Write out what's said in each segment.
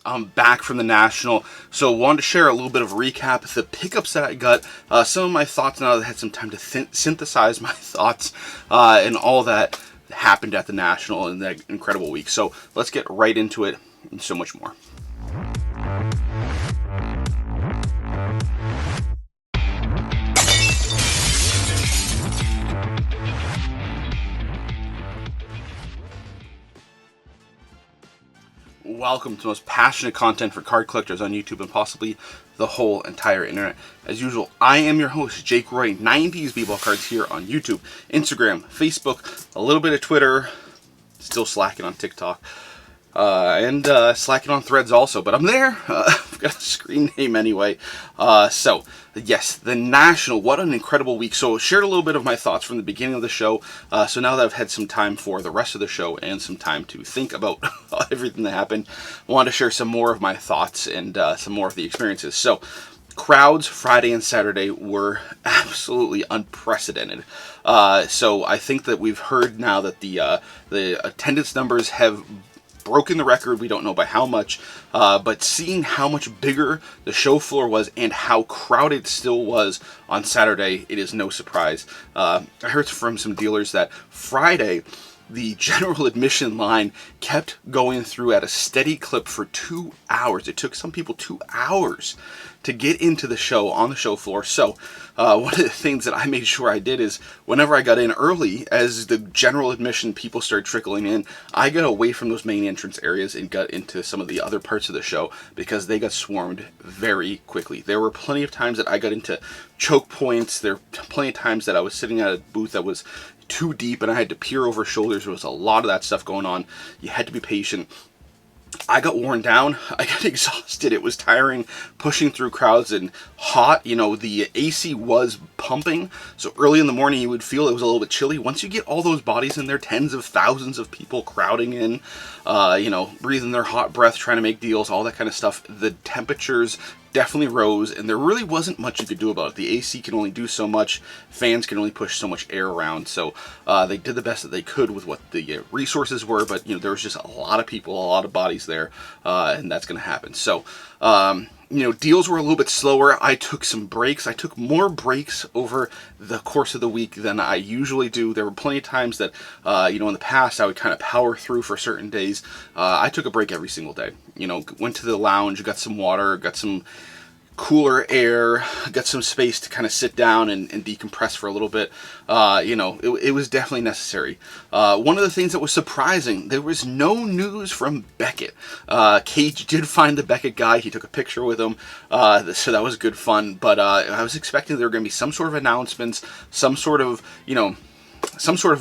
I'm back from the National, so wanted to share a little bit of recap of the pickups that I got, some of my thoughts now that I had some time to synthesize my thoughts, and all that happened at the National in that incredible week. So let's get right into it and so much more. Welcome to the most passionate content for card collectors on YouTube and possibly the whole entire internet. As usual, I am your host, Jake Roy, 90s b-ball cards here on YouTube, Instagram, Facebook, a little bit of Twitter, still slacking on TikTok, and slacking on Threads also, but I'm there. I've got a screen name anyway. So, yes, the National, what an incredible week. So, shared a little bit of my thoughts from the beginning of the show. So now that I've had some time for the rest of the show and some time to think about everything that happened, I wanted to share some more of my thoughts and some more of the experiences. So, crowds Friday and Saturday were absolutely unprecedented. So I think that we've heard now that the attendance numbers have broken the record. We don't know by how much, but seeing how much bigger the show floor was and how crowded it still was on Saturday, it is no surprise. I heard from some dealers that Friday, the general admission line kept going through at a steady clip for 2 hours. It took some people 2 hours to get into the show on the show floor. So one of the things that I made sure I did is whenever I got in early, as the general admission people started trickling in, I got away from those main entrance areas and got into some of the other parts of the show because they got swarmed very quickly. There were plenty of times that I got into choke points. There were plenty of times that I was sitting at a booth that was too deep and I had to peer over shoulders. There was a lot of that stuff going on. You had to be patient. I got worn down. I got exhausted. It was tiring pushing through crowds and hot. You know, the AC was pumping. So early in the morning, you would feel it was a little bit chilly. Once you get all those bodies in there, tens of thousands of people crowding in, breathing their hot breath, trying to make deals, all that kind of stuff, the temperatures definitely rose, and there really wasn't much you could do about it. The AC can only do so much, fans can only push so much air around, so they did the best that they could with what the resources were, but there was just a lot of people, a lot of bodies there, and that's going to happen. So, deals were a little bit slower. I took some breaks. I took more breaks over the course of the week than I usually do. There were plenty of times that, in the past, I would kind of power through for certain days. I took a break every single day. Went to the lounge, got some water, got some cooler air, got some space to kind of sit down and decompress for a little bit. It was definitely necessary. One of the things that was surprising, there was no news from Beckett. Cage did find the Beckett guy. He took a picture with him, so that was good fun. But I was expecting there were going to be some sort of announcements, some sort of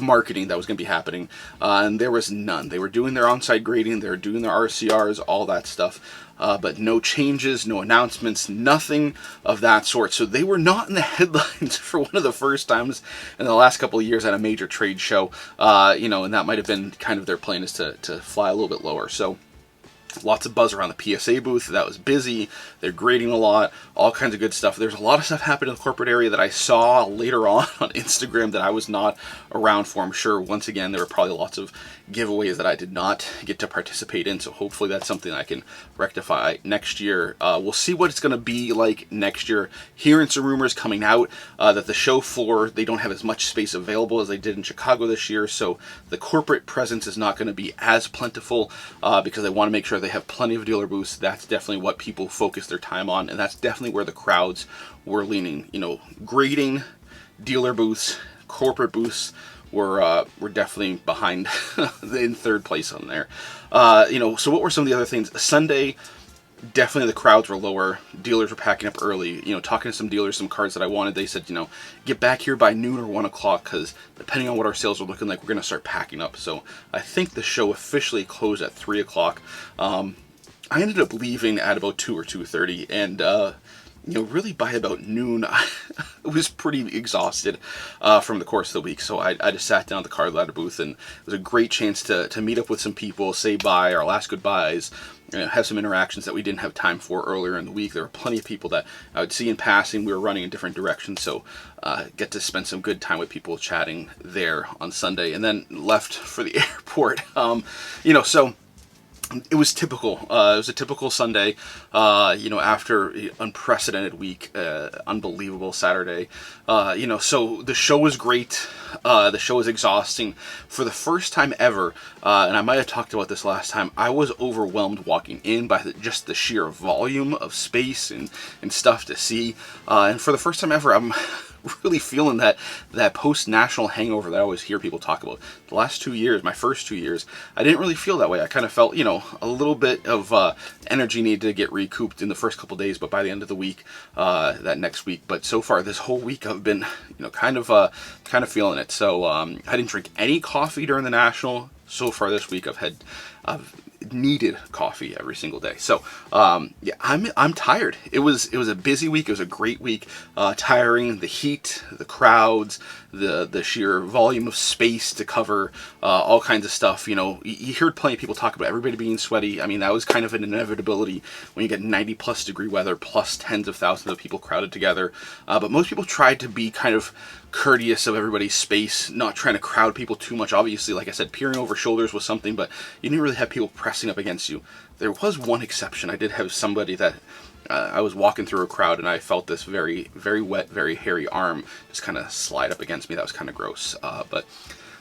marketing that was going to be happening, and there was none. They were doing their on-site grading, they were doing their RCRs, all that stuff, but no changes, no announcements, nothing of that sort. So they were not in the headlines for one of the first times in the last couple of years at a major trade show, and that might have been kind of their plan, is to fly a little bit lower. So lots of buzz around the PSA booth. That was busy. They're grading a lot, all kinds of good stuff. There's a lot of stuff happening in the corporate area that I saw later on Instagram that I was not around for. I'm sure, once again, there were probably lots of giveaways that I did not get to participate in, so hopefully that's something I can rectify next year. We'll see what it's going to be like next year. Hearing some rumors coming out that the show floor, they don't have as much space available as they did in Chicago this year, so the corporate presence is not going to be as plentiful because they want to make sure they have plenty of dealer booths. That's definitely what people focus their time on, and that's definitely where the crowds were leaning. Grading, dealer booths, corporate booths were definitely behind in third place on there. So what were some of the other things? Sunday, definitely the crowds were lower. Dealers were packing up early. Talking to some dealers, some cards that I wanted, they said, get back here by noon or 1 o'clock, because depending on what our sales are looking like, we're going to start packing up. So I think the show officially closed at 3 o'clock. I ended up leaving at about 2 or 2:30, and really by about noon, I was pretty exhausted from the course of the week. So I just sat down at the card ladder booth, and it was a great chance to meet up with some people, say bye, our last goodbyes, have some interactions that we didn't have time for earlier in the week. There were plenty of people that I would see in passing. We were running in different directions, so get to spend some good time with people chatting there on Sunday, and then left for the airport. So it was typical. It was a typical Sunday, after an unprecedented week, unbelievable Saturday. So the show was great. The show was exhausting. For the first time ever, and I might have talked about this last time, I was overwhelmed walking in by just the sheer volume of space and stuff to see. And for the first time ever, I'm really feeling that post-national hangover that I always hear people talk about. The last 2 years, my first 2 years, I didn't really feel that way. I kind of felt, a little bit of energy needed to get recouped in the first couple days, but by the end of the week, that next week. But so far, this whole week, I've been, kind of feeling it. So I didn't drink any coffee during the national. So far this week, I've needed coffee every single day. So I'm tired. It was a busy week. It was a great week. Tiring. The heat, the crowds, the sheer volume of space to cover, all kinds of stuff. You heard plenty of people talk about everybody being sweaty. I mean, that was kind of an inevitability when you get 90+ degree weather plus tens of thousands of people crowded together. But most people tried to be kind of courteous of everybody's space, not trying to crowd people too much. Obviously, like I said, peering over shoulders was something, but you didn't really have people pressing up against you. There was one exception. I did have somebody that I was walking through a crowd and I felt this very, very wet, very hairy arm just kind of slide up against me. That was kind of gross. But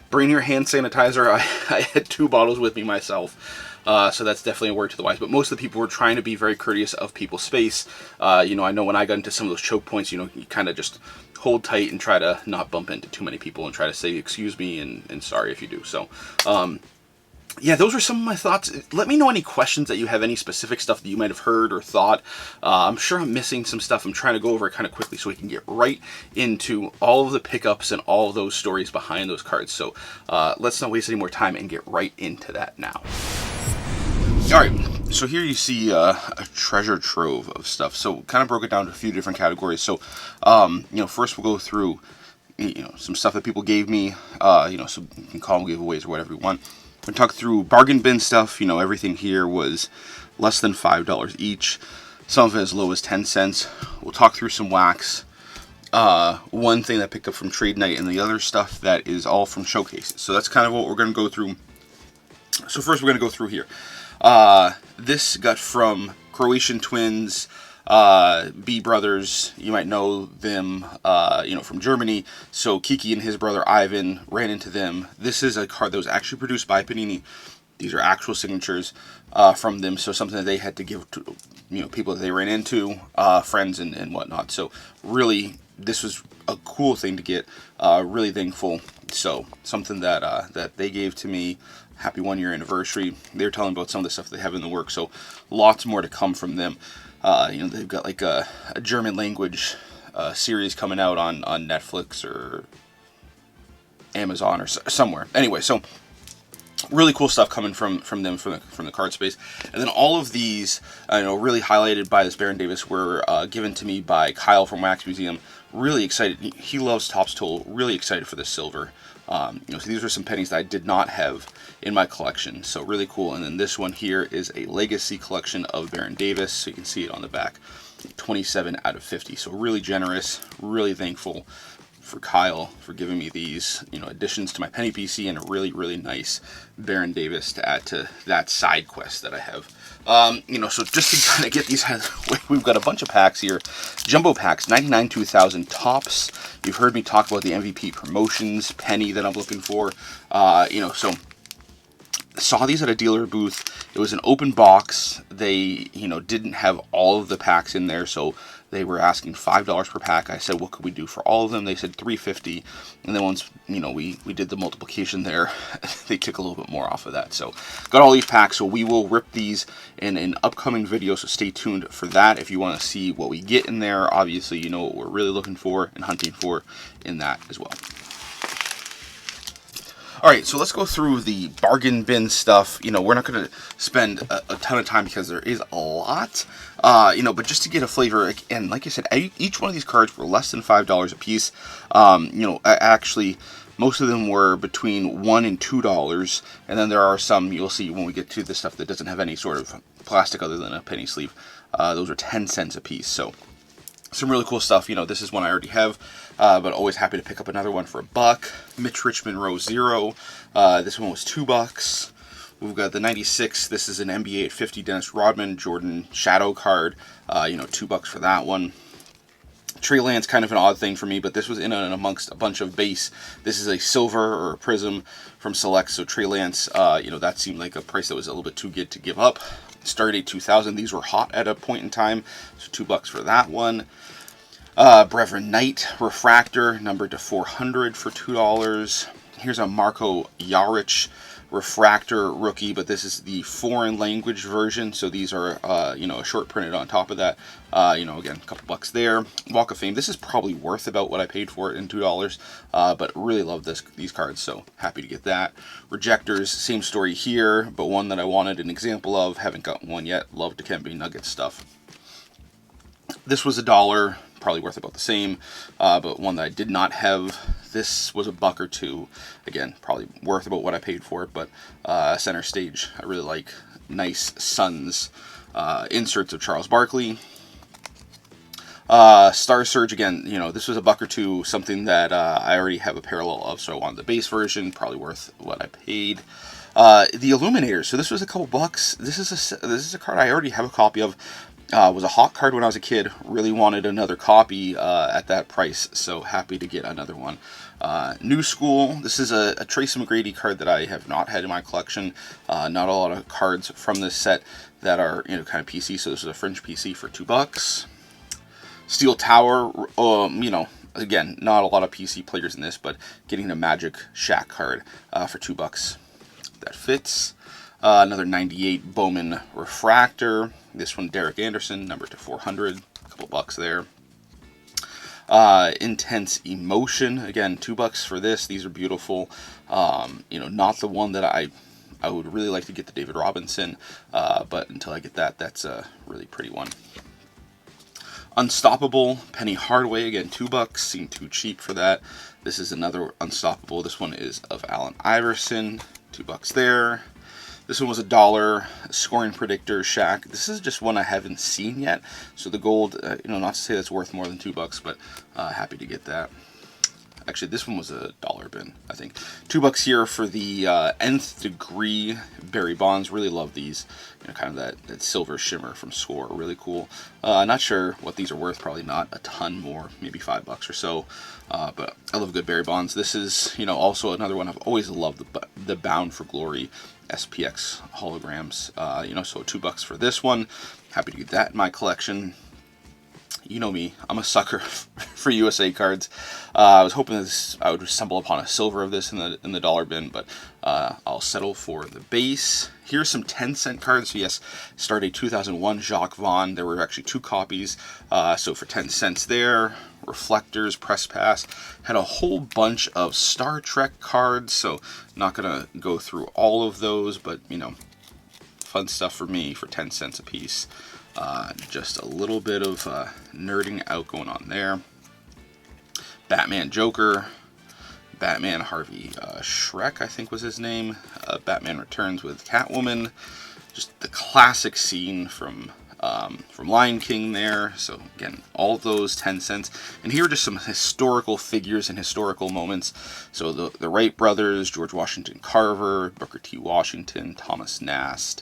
bring your hand sanitizer. I had 2 bottles with me myself. So that's definitely a word to the wise. But most of the people were trying to be very courteous of people's space. I know when I got into some of those choke points, you kind of just hold tight and try to not bump into too many people and try to say excuse me and sorry if you do. So those are some of my thoughts. Let me know any questions that you have, any specific stuff that you might have heard or thought. I'm sure I'm missing some stuff. I'm trying to go over it kind of quickly so we can get right into all of the pickups and all of those stories behind those cards. So let's not waste any more time and get right into that now. All right, so here you see a treasure trove of stuff. So kind of broke it down to a few different categories. So, first we'll go through, some stuff that people gave me, so you can call them giveaways or whatever you want. We'll talk through bargain bin stuff. Everything here was less than $5 each. Some of it as low as 10 cents. We'll talk through some wax. One thing that I picked up from Trade Night, and the other stuff that is all from showcases. So that's kind of what we're going to go through. So first we're going to go through here. This got from Croatian twins, B brothers. You might know them, from Germany. So Kiki and his brother Ivan ran into them. This is a card that was actually produced by Panini. These are actual signatures from them. So something that they had to give to, people that they ran into, friends and whatnot. So really, this was a cool thing to get. Really thankful. So something that that they gave to me. Happy 1-year anniversary. They're telling about some of the stuff they have in the works, so lots more to come from them. They've got like a German language series coming out on Netflix or Amazon or somewhere. Anyway, so really cool stuff coming from them from the card space. And then all of these, really highlighted by this Baron Davis, were given to me by Kyle from Wax Museum. Really excited. He loves Topps Tool. Really excited for this silver. So these are some pennies that I did not have in my collection, so really cool. And then this one here is a legacy collection of Baron Davis, so you can see it on the back. 27 out of 50, so really generous. Really thankful for Kyle for giving me these, additions to my penny PC, and a really, really nice Baron Davis to add to that side quest that I have. So just to kind of get these, we've got a bunch of packs here. Jumbo packs, 99-2000 tops. You've heard me talk about the MVP promotions penny that I'm looking for. So saw these at a dealer booth. It was an open box. They, didn't have all of the packs in there, so they were asking $5 per pack. I said, what could we do for all of them? They said $3.50. And then once, we did the multiplication there, they took a little bit more off of that. So got all these packs. So we will rip these in an upcoming video. So stay tuned for that. If you want to see what we get in there, obviously, you know what we're really looking for and hunting for in that as well. All right, so let's go through the bargain bin stuff. We're not going to spend a ton of time because there is a lot, but just to get a flavor, and like I said, each one of these cards were less than $5 a piece. Actually, most of them were between $1 and $2, and then there are some, you'll see when we get to the stuff that doesn't have any sort of plastic other than a penny sleeve. Those are 10 cents a piece, so some really cool stuff. This is one I already have, but always happy to pick up another one for $1. Mitch Richmond Row Zero. This one was $2. We've got the 96. This is an NBA at 50 Dennis Rodman Jordan Shadow card. You know, $2 for that one. Trey Lance, kind of an odd thing for me, but this was in and amongst a bunch of base. This is a silver or a prism from Select, so Trey Lance, you know, that seemed like a price that was a little bit too good to give up. Stardate 2000, these were hot at a point in time, so $2 for that one. Brevin Knight Refractor, numbered to 400 for $2. Here's a Marko Jaric Refractor rookie, but this is the foreign language version, so these are you know, a short printed on top of that. You know, again, a couple bucks there. Walk of Fame, this is probably worth about what I paid for it in $2, but really love these cards, so happy to get that. Rejectors, same story here, but one that I wanted an example of, haven't gotten one yet. Love Dikembe Nuggets stuff. This was $1, probably worth about the same, but one that I did not have. This was $1 or $2. Again, probably worth about what I paid for it, but Center Stage, I really like. Nice Suns inserts of Charles Barkley. Star Surge, again, you know, this was $1 or $2, something that I already have a parallel of, so I wanted the base version, probably worth what I paid. The Illuminator, so this was a couple bucks. This is a card I already have a copy of. Was a hot card when I was a kid. Really wanted another copy at that price, so happy to get another one. New School. This is a Tracy McGrady card that I have not had in my collection. Not a lot of cards from this set that are, you know, kind of PC, so this is a fringe PC for $2. Steel Tower. You know, again, not a lot of PC players in this, but getting a Magic Shaq card for $2. That fits. Another 98 Bowman Refractor. This one, Derek Anderson, numbered to 400. A couple bucks there. Intense Emotion. Again, $2 for this. These are beautiful. You know, not the one that I would really like to get, the David Robinson. But until I get that, that's a really pretty one. Unstoppable, Penny Hardaway. Again, $2. Seemed too cheap for that. This is another Unstoppable. This one is of Allen Iverson. $2 there. This one was $1, Scoring Predictor Shaq. This is just one I haven't seen yet, so the gold, you know, not to say that's worth more than $2, but happy to get that. Actually, this one was $1 bin, I think. $2 here for the Nth Degree Barry Bonds. Really love these. You know, kind of that silver shimmer from Score. Really cool. Not sure what these are worth. Probably not a ton more. Maybe $5 or so. But I love good Barry Bonds. This is, you know, also another one I've always loved, the Bound for Glory SPX holograms. You know, so $2 for this one. Happy to get that in my collection. You know me, I'm a sucker for USA cards. I was hoping I would stumble upon a silver of this in the dollar bin, but I'll settle for the base. Here's some 10-cent cards. So yes, Stardate 2001 Jacques Vaughn. There were actually 2 copies, so for 10 cents there. Reflectors, Press Pass. Had a whole bunch of Star Trek cards, so not gonna go through all of those, but you know, fun stuff for me for 10 cents a piece. Just a little bit of nerding out going on there. Batman Joker, Batman Harvey Shrek, I think was his name. Batman Returns with Catwoman. Just the classic scene from Lion King there. So again, all those 10 cents. And here are just some historical figures and historical moments. So the Wright brothers, George Washington Carver, Booker T. Washington, Thomas Nast,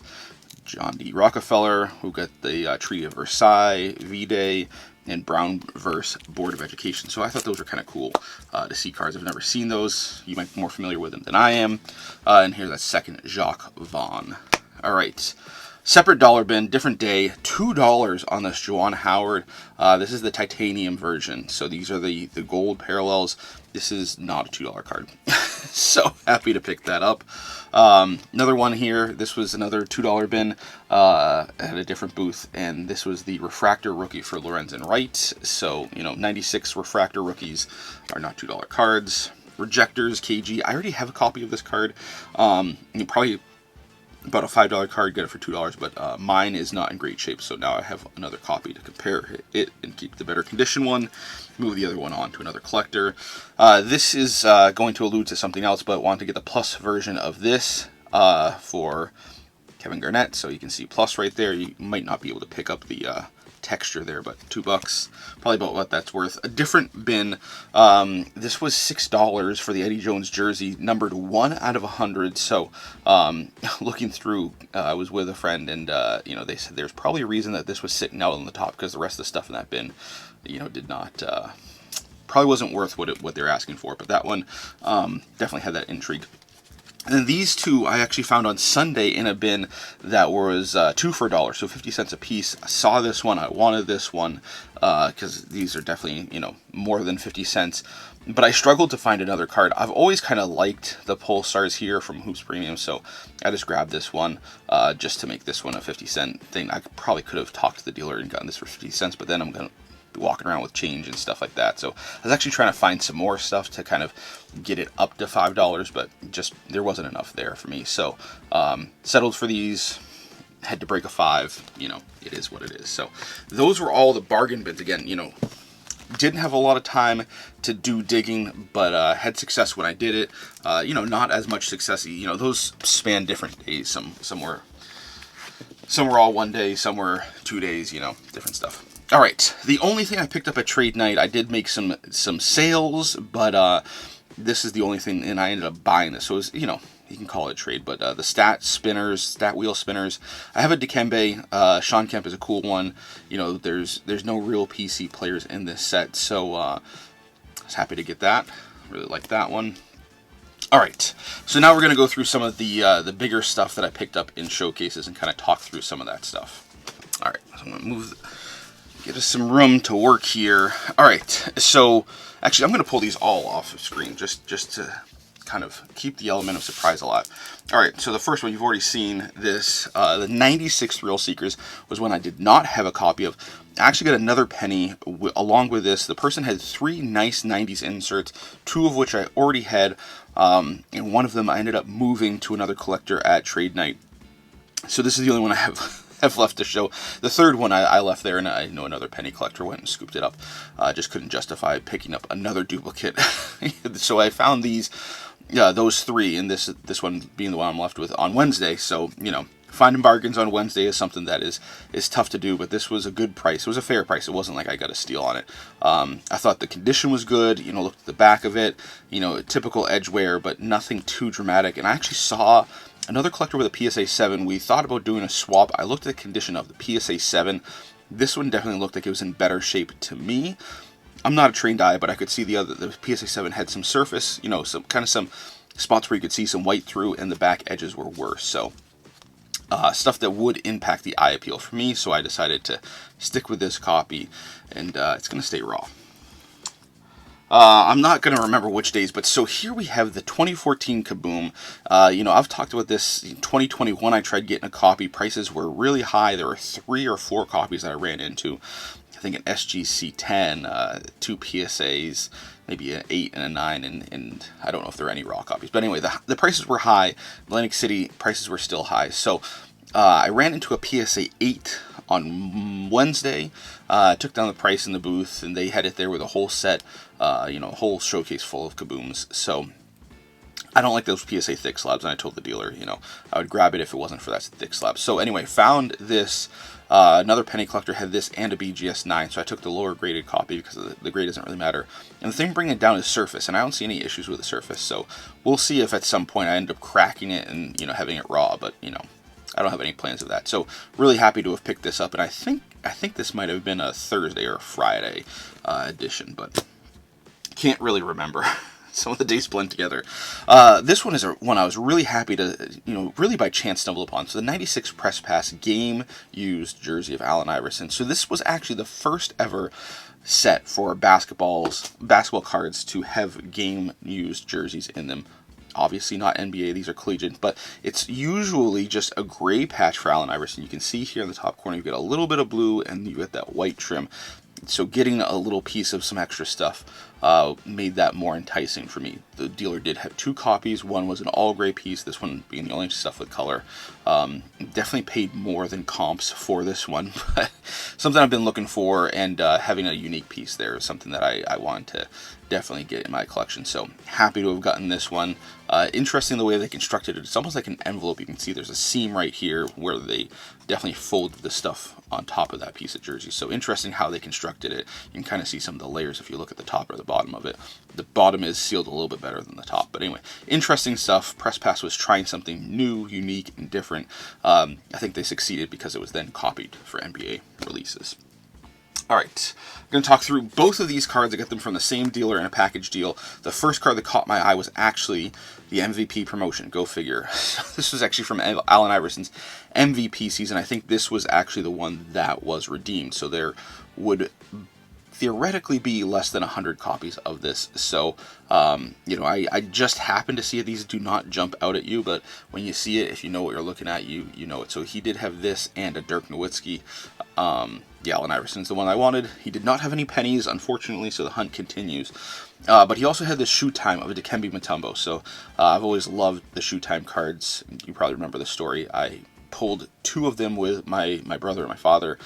John D. Rockefeller, who got the Treaty of Versailles, V-Day, and Brown vs. Board of Education. So I thought those were kind of cool to see cards. I've never seen those. You might be more familiar with them than I am. And here's that second Jacques Vaughn. All right. Separate dollar bin, different day, $2 on this Juwan Howard. This is the titanium version, so these are the gold parallels. This is not a $2 card, so happy to pick that up. Another one here, this was another $2 bin at a different booth, and this was the Refractor rookie for Lorenzen Wright. So, you know, 96 Refractor rookies are not $2 cards. Rejectors, KG, I already have a copy of this card. You probably about a $5 card, get it for $2, but mine is not in great shape, so now I have another copy to compare it and keep the better condition one, move the other one on to another collector. This is going to allude to something else, but want to get the plus version of this for Kevin Garnett, so you can see plus right there. You might not be able to pick up the texture there, but $2, probably about what that's worth. A different bin, this was $6 for the Eddie Jones jersey, numbered 1 out of 100. So looking through, I was with a friend, and you know, they said there's probably a reason that this was sitting out on the top, because the rest of the stuff in that bin, you know, did not, probably wasn't worth what they're asking for. But that one definitely had that intrigue. And then these two I actually found on Sunday in a bin that was 2 for $1, so 50 cents a piece. I saw this one, I wanted this one, because these are definitely, you know, more than 50 cents. But I struggled to find another card. I've always kind of liked the Pulsars here from Hoops Premium, so I just grabbed this one just to make this one a 50-cent thing. I probably could have talked to the dealer and gotten this for 50 cents, but then I'm going to walking around with change and stuff like that. So I was actually trying to find some more stuff to kind of get it up to $5, but just there wasn't enough there for me. So settled for these, had to break a 5. You know, it is what it is. So those were all the bargain bins. Again, you know, didn't have a lot of time to do digging, but had success when I did it. You know, not as much success. You know, those span different days. Some were all 1 day, some were 2 days. You know, different stuff. All right, the only thing I picked up at trade night, I did make some sales, but this is the only thing, and I ended up buying this. So it was, you know, you can call it a trade, but the stat wheel spinners. I have a Dikembe. Sean Kemp is a cool one. You know, there's no real PC players in this set, so I was happy to get that. Really like that one. All right, so now we're gonna go through some of the bigger stuff that I picked up in showcases and kind of talk through some of that stuff. All right, so I'm gonna get us some room to work here. All right, so actually I'm going to pull these all off of screen just to kind of keep the element of surprise alive. All right, so the first one you've already seen this. The 96 Thrill Seekers was one I did not have a copy of. I actually got another penny along with this. The person had 3 nice 90s inserts, 2 of which I already had, and one of them I ended up moving to another collector at trade night. So this is the only one I have left to show. The third one I left there, and I know another penny collector went and scooped it up. Just couldn't justify picking up another duplicate. So I found those 3, and this one being the one I'm left with on Wednesday. So, you know, finding bargains on Wednesday is something that is tough to do, but this was a good price. It was a fair price. It wasn't like I got a steal on it. I thought the condition was good. You know, looked at the back of it, you know, typical edge wear, but nothing too dramatic. And I actually saw another collector with a PSA 7. We thought about doing a swap. I looked at the condition of the PSA 7. This one definitely looked like it was in better shape to me. I'm not a trained eye, but I could see the PSA 7 had some surface, you know, some spots where you could see some white through, and the back edges were worse. So stuff that would impact the eye appeal for me. So I decided to stick with this copy, and it's going to stay raw. I'm not going to remember which days, but so here we have the 2014 Kaboom. You know, I've talked about this in 2021. I tried getting a copy. Prices were really high. There were 3 or 4 copies that I ran into. I think an SGC10, 2 PSAs, maybe an 8 and a 9, and I don't know if there are any raw copies. But anyway, the prices were high. Atlantic City prices were still high. So I ran into a PSA 8 on Wednesday. Took down the price in the booth, and they had it there with a whole set, you know, a whole showcase full of Kabooms. So I don't like those PSA thick slabs, and I told the dealer, you know, I would grab it if it wasn't for that thick slab. So anyway, found this. Another penny collector had this and a BGS 9, so I took the lower graded copy because the grade doesn't really matter. And the thing bringing it down is surface, and I don't see any issues with the surface. So we'll see if at some point I end up cracking it and, you know, having it raw, but, you know, I don't have any plans of that. So really happy to have picked this up, and I think this might have been a Thursday or a Friday edition, but can't really remember. Some of the days blend together. This one is one I was really happy to, you know, really by chance stumble upon. So the 96 Press Pass game used jersey of Allen Iverson. So this was actually the first ever set for basketball cards to have game used jerseys in them. Obviously not NBA, these are collegiate, but it's usually just a gray patch for Allen Iverson. You can see here in the top corner, you get a little bit of blue and you get that white trim. So getting a little piece of some extra stuff made that more enticing for me. The dealer did have 2 copies. One was an all gray piece, this one being the only stuff with color. Definitely paid more than comps for this one, but something I've been looking for, and having a unique piece there is something that I want to definitely get in my collection. So happy to have gotten this one. Interesting the way they constructed it. It's almost like an envelope. You can see there's a seam right here where they definitely folded the stuff on top of that piece of jersey. So interesting how they constructed it. You can kind of see some of the layers if you look at the top or the bottom of it. The bottom is sealed a little bit better than the top. But anyway, interesting stuff. Press Pass was trying something new, unique, and different. I think they succeeded because it was then copied for NBA releases. Alright, I'm going to talk through both of these cards. I got them from the same dealer in a package deal. The first card that caught my eye was actually the MVP promotion. Go figure. This was actually from Allen Iverson's MVP season. I think this was actually the one that was redeemed. So there would theoretically be less than 100 copies of this. So, you know, I just happened to see it. These do not jump out at you, but when you see it, if you know what you're looking at, you know it. So he did have this and a Dirk Nowitzki. Yeah, Allen Iverson's the one I wanted. He did not have any pennies, unfortunately, so the hunt continues. But he also had the Shoe Time of a Dikembe Mutombo. So I've always loved the Shoe Time cards. You probably remember the story. I pulled 2 of them with my brother and my father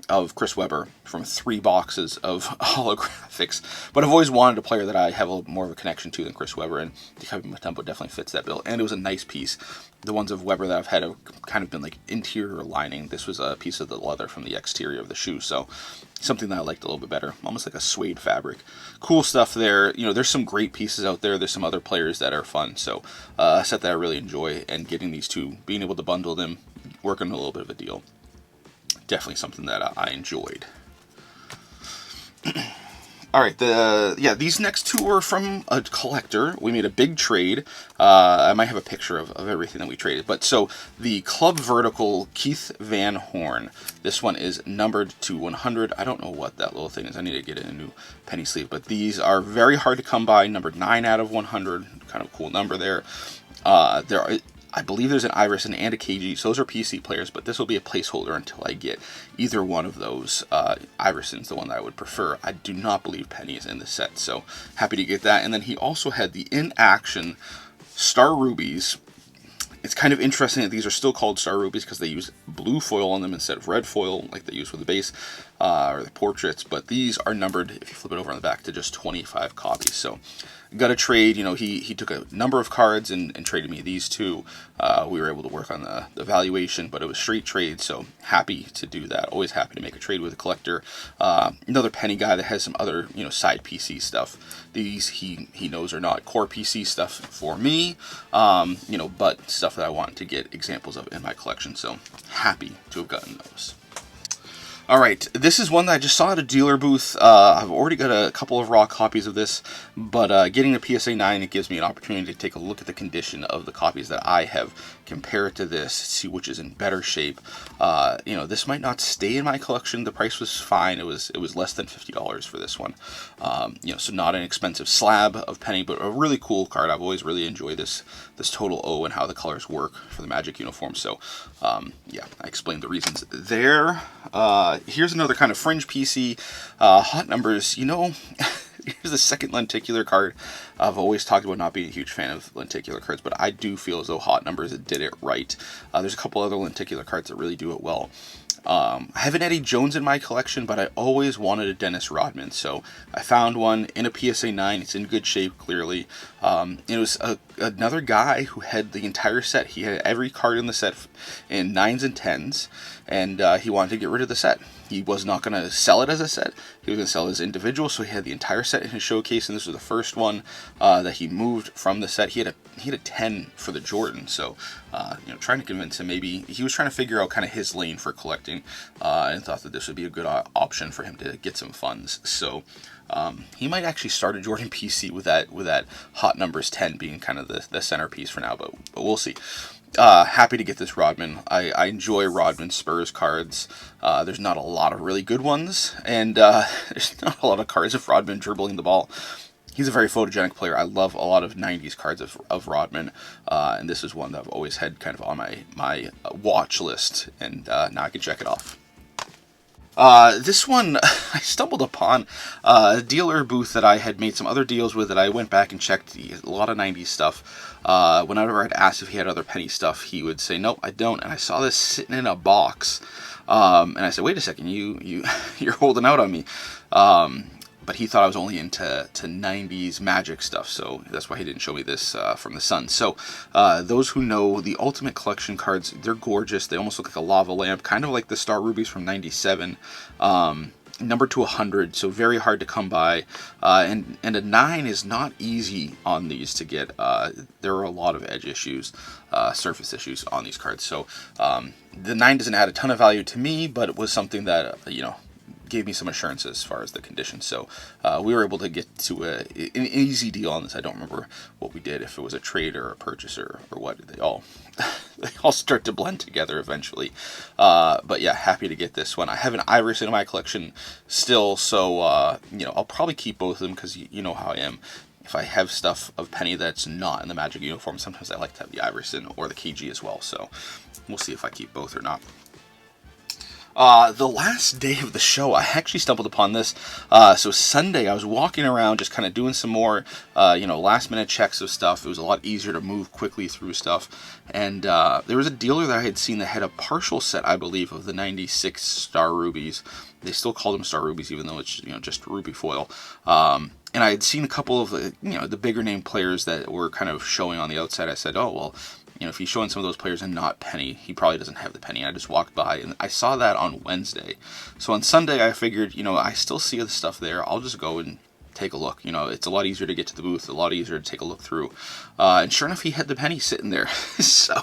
of Chris Webber from 3 boxes of holographics. But I've always wanted a player that I have a little more of a connection to than Chris Webber, and Dikembe Mutombo definitely fits that bill. And it was a nice piece. The ones of Webber that I've had have kind of been like interior lining. This was a piece of the leather from the exterior of the shoe, so something that I liked a little bit better. Almost like a suede fabric. Cool stuff there. You know, there's some great pieces out there. There's some other players that are fun. So a set that I really enjoy, and getting these 2, being able to bundle them, working a little bit of a deal. Definitely something that I enjoyed. All right, these next 2 are from a collector. We made a big trade. I might have a picture of everything that we traded. But so the Club Vertical Keith Van Horn. This one is numbered to 100. I don't know what that little thing is. I need to get it in a new penny sleeve. But these are very hard to come by. Numbered 9 out of 100. Kind of a cool number there. I believe there's an Iverson and a KG, so those are PC players, but this will be a placeholder until I get either one of those. Iverson's the one that I would prefer. I do not believe Penny is in the set, so happy to get that. And then he also had the in-action Star Rubies. It's kind of interesting that these are still called Star Rubies because they use blue foil on them instead of red foil like they use with the base or the portraits, but these are numbered, if you flip it over on the back, to just 25 copies. So got a trade. You know, he took a number of cards and traded me these 2. We were able to work on the valuation, but it was straight trade, so happy to do that. Always happy to make a trade with a collector. Another Penny guy that has some other, you know, side PC stuff. These he knows are not core PC stuff for me, you know, but stuff that I want to get examples of in my collection, so happy to have gotten those. Alright, this is one that I just saw at a dealer booth. I've already got a couple of raw copies of this, but getting a PSA 9, it gives me an opportunity to take a look at the condition of the copies that I have, compare it to this, see which is in better shape. You know, this might not stay in my collection. The price was fine. It was less than $50 for this one. You know, so not an expensive slab of Penny, but a really cool card. I've always really enjoyed this Total O and how the colors work for the Magic uniform. So, yeah, I explained the reasons there. Here's another kind of fringe PC. Hot numbers, you know, here's the second lenticular card. I've always talked about not being a huge fan of lenticular cards, but I do feel as though Hot Numbers did it right. There's a couple other lenticular cards that really do it well. I have an Eddie Jones in my collection, but I always wanted a Dennis Rodman, so I found one in a PSA 9. It's in good shape, clearly. It was another guy who had the entire set. He had every card in the set in 9s and 10s, and he wanted to get rid of the set. He was not going to sell it as a set. He was going to sell it as individual, so he had the entire set in his showcase, and this was the first one that he moved from the set. He had a 10 for the Jordan, so you know, trying to convince him, maybe he was trying to figure out kind of his lane for collecting, and thought that this would be a good option for him to get some funds. So he might actually start a Jordan PC with that Hot Numbers 10 being kind of the centerpiece for now, but we'll see. Happy to get this Rodman. I enjoy Rodman Spurs cards. There's not a lot of really good ones, and there's not a lot of cards of Rodman dribbling the ball. He's a very photogenic player. I love a lot of 90s cards of Rodman, and this is one that I've always had kind of on my watch list, and now I can check it off. This one I stumbled upon a dealer booth that I had made some other deals with that I went back and checked a lot of 90s stuff. Whenever I'd asked if he had other penny stuff, he would say, nope, I don't. And I saw this sitting in a box. And I said, wait a second, you're holding out on me. But he thought I was only into 90s Magic stuff, so that's why he didn't show me this from the Sun. So those who know the Ultimate Collection cards, they're gorgeous. They almost look like a lava lamp, kind of like the Star Rubies from 97. Number to 100, so very hard to come by. And a 9 is not easy on these to get. There are a lot of edge issues, surface issues on these cards. So the 9 doesn't add a ton of value to me, but it was something that, gave me some assurance as far as the condition. So we were able to get to an easy deal on this. I don't remember what we did, if it was a trade or a purchase or what. They all start to blend together eventually. But yeah, happy to get this one. I have an Iverson in my collection still, so I'll probably keep both of them because you know how I am. If I have stuff of Penny that's not in the Magic uniform, sometimes I like to have the Iverson or the KG as well. So we'll see if I keep both or not. The last day of the show, I actually stumbled upon this. So Sunday, I was walking around just kind of doing some more, last minute checks of stuff. It was a lot easier to move quickly through stuff. And there was a dealer that I had seen that had a partial set, I believe, of the 96 Star Rubies. They still call them Star Rubies, even though it's, just ruby foil. And I had seen a couple of the bigger name players that were kind of showing on the outside. I said, oh, well, if he's showing some of those players and not Penny, he probably doesn't have the Penny. And I just walked by, and I saw that on Wednesday. So on Sunday, I figured, I still see the stuff there. I'll just go and take a look. It's a lot easier to get to the booth, a lot easier to take a look through. And sure enough, he had the Penny sitting there. So,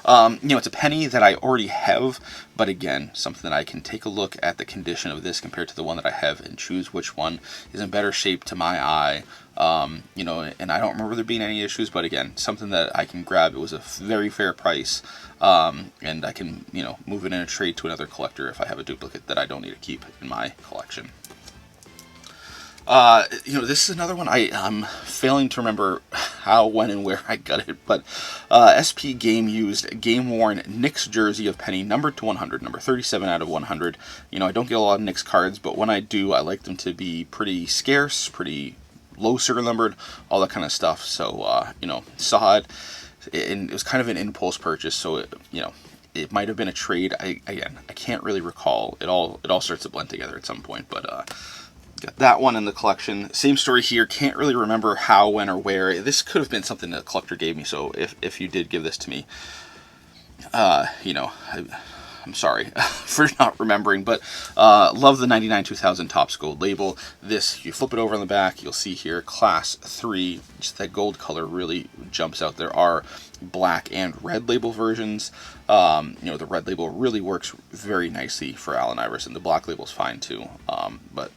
it's a Penny that I already have, but again, something that I can take a look at the condition of this compared to the one that I have and choose which one is in better shape to my eye. And I don't remember there being any issues, but again, something that I can grab. It was a very fair price, and I can, move it in a trade to another collector if I have a duplicate that I don't need to keep in my collection. This is another one I'm failing to remember how, when, and where I got it, but SP Game used game-worn Knicks jersey of Penny, number to 100, number 37 out of 100. I don't get a lot of Knicks cards, but when I do, I like them to be pretty scarce, pretty low serial numbered, all that kind of stuff. So, saw it, and it was kind of an impulse purchase, so it might have been a trade. I can't really recall. It all starts to blend together at some point, but got that one in the collection. Same story here. Can't really remember how, when, or where. This could have been something that a collector gave me, so if you did give this to me, I'm sorry for not remembering, but love the 99 2000 Topps Gold label. This, you flip it over on the back, you'll see here, Class 3, just that gold color really jumps out. There are black and red label versions. The red label really works very nicely for Allen Iverson. The black label's fine too, but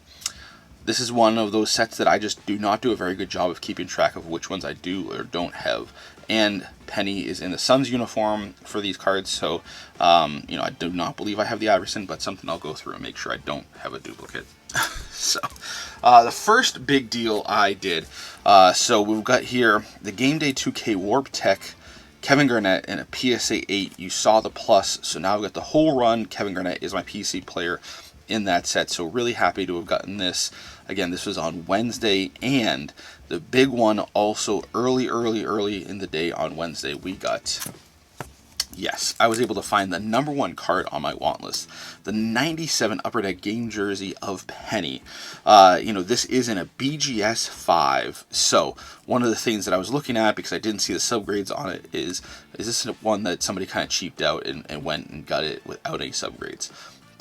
this is one of those sets that I just do not do a very good job of keeping track of which ones I do or don't have. And Penny is in the Suns uniform for these cards, so I do not believe I have the Iverson, but something I'll go through and make sure I don't have a duplicate. So the first big deal I did, so we've got here the Game Day 2K Warp Tech Kevin Garnett and a PSA 8. You saw the plus, so now I've got the whole run. Kevin Garnett is my PC player in that set, so really happy to have gotten this. Again, this was on Wednesday, and the big one also early in the day on Wednesday, we got, yes, I was able to find the number one card on my want list, the 97 Upper Deck game jersey of Penny. This is in a BGS 5, so one of the things that I was looking at, because I didn't see the subgrades on it, is this one that somebody kind of cheaped out and went and got it without any subgrades?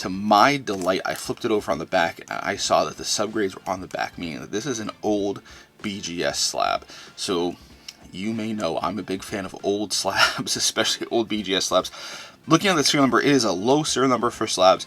To my delight, I flipped it over on the back, and I saw that the subgrades were on the back, meaning that this is an old BGS slab. So you may know I'm a big fan of old slabs, especially old BGS slabs. Looking at the serial number, it is a low serial number for slabs.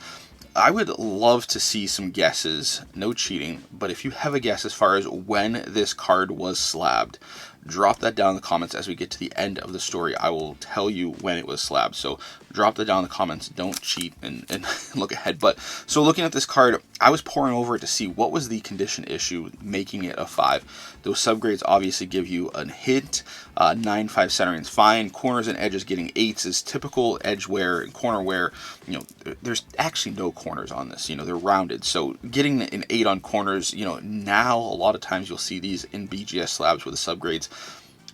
I would love to see some guesses, no cheating, but if you have a guess as far as when this card was slabbed, drop that down in the comments. As we get to the end of the story, I will tell you when it was slabbed. So drop that down in the comments. Don't cheat and look ahead. But so looking at this card, I was poring over it to see what was the condition issue making it a 5. Those subgrades obviously give you a hint. 9-5 centering is fine. Corners and edges getting 8s is typical edge wear and corner wear. You know, there's actually no corners on this. You know, they're rounded. So getting an 8 on corners, you know, now a lot of times you'll see these in BGS slabs with the subgrades.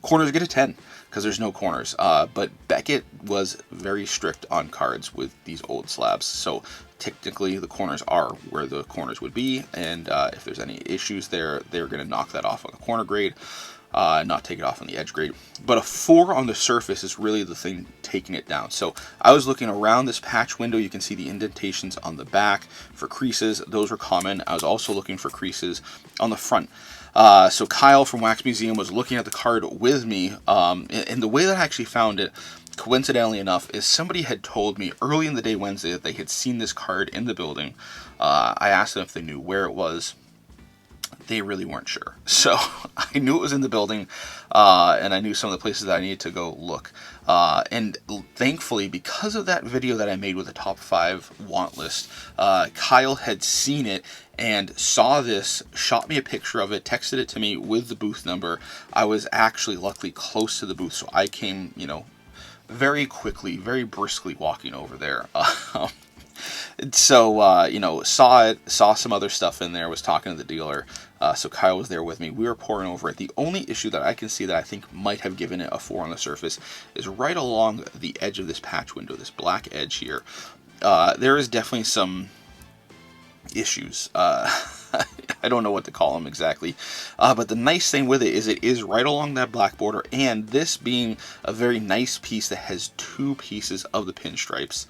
Corners get a 10 because there's no corners. But Beckett was very strict on cards with these old slabs. So technically the corners are where the corners would be. And if there's any issues there, they're going to knock that off on the corner grade. Not take it off on the edge grade. But a 4 on the surface is really the thing taking it down. So I was looking around this patch window. You can see the indentations on the back for creases. Those were common. I was also looking for creases on the front. So Kyle from Wax Museum was looking at the card with me. And the way that I actually found it, coincidentally enough, is somebody had told me early in the day Wednesday that they had seen this card in the building. I asked them if they knew where it was. They really weren't sure. So I knew it was in the building, and I knew some of the places that I needed to go look. And thankfully, because of that video that I made with the top 5 want list, Kyle had seen it and saw this, shot me a picture of it, texted it to me with the booth number. I was actually luckily close to the booth, so I came, you know, very quickly, very briskly walking over there. So, you know, saw some other stuff in there, was talking to the dealer. So Kyle was there with me. We were pouring over it. The only issue that I can see that I think might have given it a 4 on the surface is right along the edge of this patch window, this black edge here. There is definitely some issues. I don't know what to call them exactly. But the nice thing with it is right along that black border, and this being a very nice piece that has 2 pieces of the pinstripes.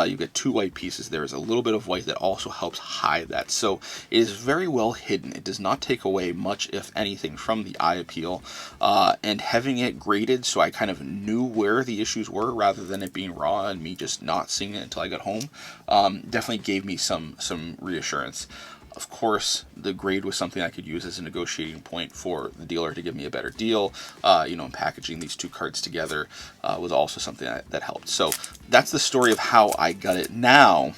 You get 2 white pieces. There is a little bit of white that also helps hide that. So it is very well hidden. It does not take away much, if anything, from the eye appeal. And having it graded so I kind of knew where the issues were rather than it being raw and me just not seeing it until I got home, definitely gave me some reassurance. Of course, the grade was something I could use as a negotiating point for the dealer to give me a better deal. You know, packaging these 2 cards together was also something that helped. So that's the story of how I got it. Now,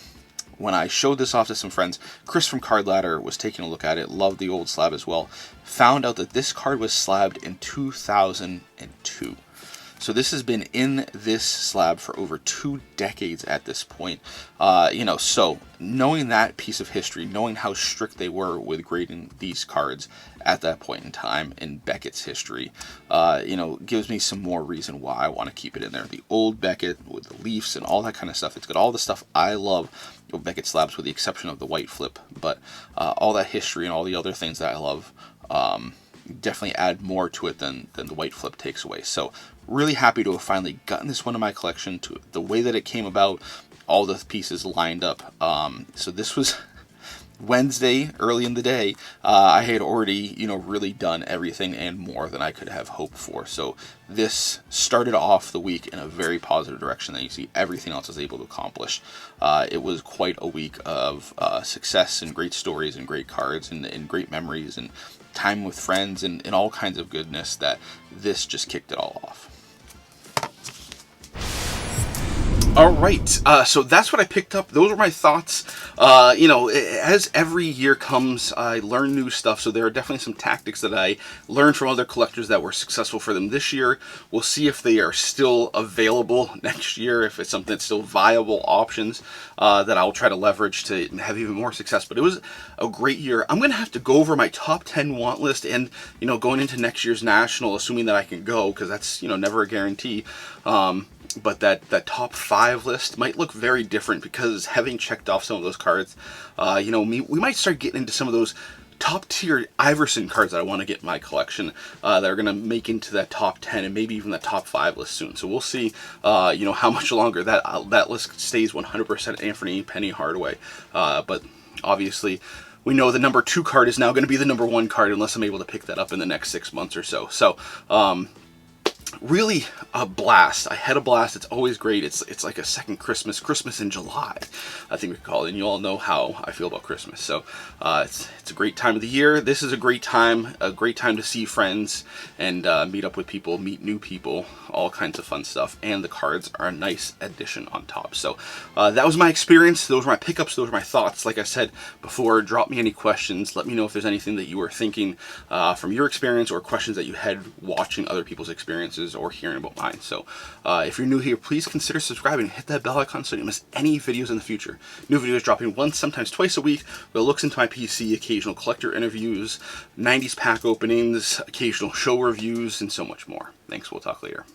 when I showed this off to some friends, Chris from Card Ladder was taking a look at it, loved the old slab as well, found out that this card was slabbed in 2002. So this has been in this slab for over 2 decades at this point. You know, so knowing that piece of history, knowing how strict they were with grading these cards at that point in time in Beckett's history, you know, gives me some more reason why I want to keep it in there. The old Beckett with the leaves and all that kind of stuff. It's got all the stuff I love of Beckett slabs with the exception of the white flip. But all that history and all the other things that I love definitely add more to it than the white flip takes away. So really happy to have finally gotten this one in my collection, to the way that it came about, all the pieces lined up. So this was Wednesday, early in the day. I had already, you know, really done everything and more than I could have hoped for. So this started off the week in a very positive direction that you see everything else I was able to accomplish. It was quite a week of success and great stories and great cards and great memories and time with friends and all kinds of goodness that this just kicked it all off. All right, so that's what I picked up. Those were my thoughts. You know, as every year comes, I learn new stuff. So there are definitely some tactics that I learned from other collectors that were successful for them this year. We'll see if they are still available next year, if it's something that's still viable options that I'll try to leverage to have even more success. But it was a great year. I'm going to have to go over my top 10 want list and, you know, going into next year's National, assuming that I can go, because that's, you know, never a guarantee. But that top 5 list might look very different because having checked off some of those cards, you know, we might start getting into some of those top tier Iverson cards that I want to get in my collection that are going to make into that top 10 and maybe even the top 5 list soon. So we'll see, you know, how much longer that list stays 100% Anthony Penny Hardaway. But obviously, we know the number 2 card is now going to be the number 1 card unless I'm able to pick that up in the next 6 months or so. So, really a blast. I had a blast. It's always great. It's like a second Christmas in July, I think we call it. And you all know how I feel about Christmas. So it's a great time of the year. This is a great time to see friends and meet up with people, meet new people, all kinds of fun stuff. And the cards are a nice addition on top. So that was my experience. Those were my pickups. Those were my thoughts. Like I said before, drop me any questions. Let me know if there's anything that you were thinking from your experience, or questions that you had watching other people's experiences or hearing about mine. So if you're new here, please consider subscribing and hit that bell icon so you don't miss any videos in the future. New videos dropping once, sometimes twice a week, with looks into my PC, occasional collector interviews, 90s pack openings, occasional show reviews, and so much more. Thanks, we'll talk later.